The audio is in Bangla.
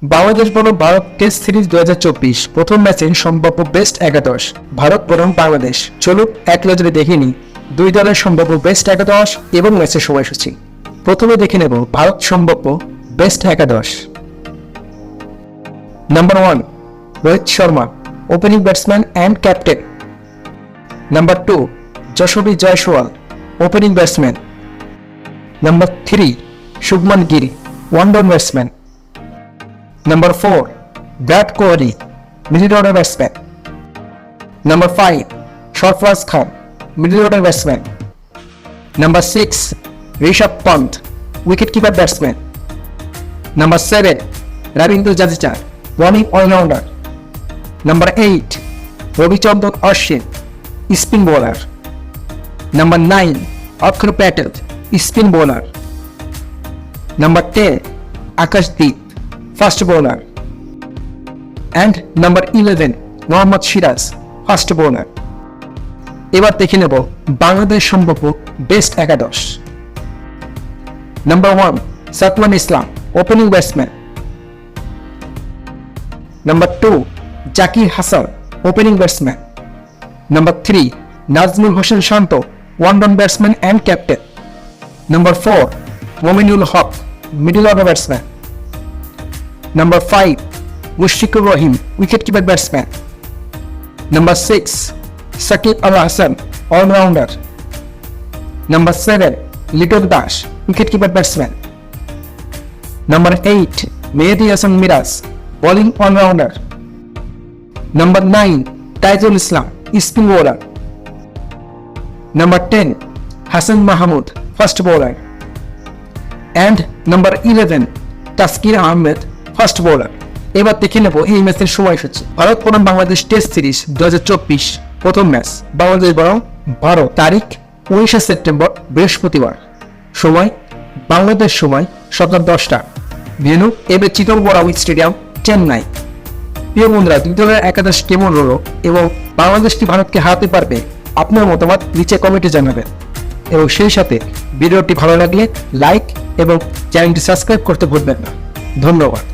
বাংলাদেশ বনাম ভারত টেস্ট সিরিজ 2024 প্রথম ম্যাচে সম্ভাব্য বেস্ট একাদশ ভারত বনাম বাংলাদেশ। চলুন এক নজরে দেখে নিই দুই দলের সম্ভাব্য বেস্ট একাদশ এবং ম্যাচের সময়সূচি। প্রথমে দেখে নেব ভারত সম্ভাব্য বেস্ট একাদশ। Number 1 Rohit Sharma, opening batsman and captain. Number 2 Yashasvi Jaiswal, opening batsman. Number 3 Shubman Gill, one-down batsman. Number 4 Virat Kohli, middle order batsman. Number 5 Sarfaraz Khan, middle order batsman. Number 6 Rishabh Pant, wicketkeeper batsman. Number 7 Ravindra Jadeja, bowling all-rounder. Number 8 Ravichandran Ashwin, spin bowler. Number 9 Akshar Patel, spin bowler. Number 10 Akashdeep, fast bowler. And number 11 Mohammad Shiraz, fast bowler. এবার দেখে নেব বাংলাদেশ সম্ভাব্য বেস্ট একাদশ। Number 1 Sakwan Islam, opening batsman. Number 2 Zakir Hasan, opening batsman. Number 3 Najmul Hossain Shanto, one down batsman and captain. Number 4 Mominul Haque, middle order batsman. Number 5 Mushfiqur Rahim, wicketkeeper batsman. Number 6 Shakib Al Hasan, all-rounder. Number 7 Liton Das, wicketkeeper batsman. Number 8 Mehdi Hasan Miraz, bowling all-rounder. Number 9 Taijul Islam, spin bowler. Number 10 Hassan Mahmood, fast bowler. And number 11 Taskir Ahmed, fast bowler. এবার দেখে নেব এই ম্যাচের সময়সূচি। ভারত বনাম বাংলাদেশ টেস্ট সিরিজ 2024 প্রথম ম্যাচ বাংলাদেশ বনাম ভারত, তারিখ 19 সেপ্টেম্বর বৃহস্পতিবার, সময় বাংলাদেশ সময় সকাল 10টা, ভেন্যু এবে চিতলগড় স্টেডিয়াম, চেন্নাই। প্রিয় বন্ধুরা, দুই দলের একাদশ কেমন হলো এবং বাংলাদেশ কি ভারতকে হারাতে পারবে, আপনার মতামত নিচে কমেন্টে জানাবেন। এবং সেই সাথে ভিডিওটি ভালো লাগলে লাইক এবং চ্যানেলটি সাবস্ক্রাইব করতে ভুলবেন না। ধন্যবাদ।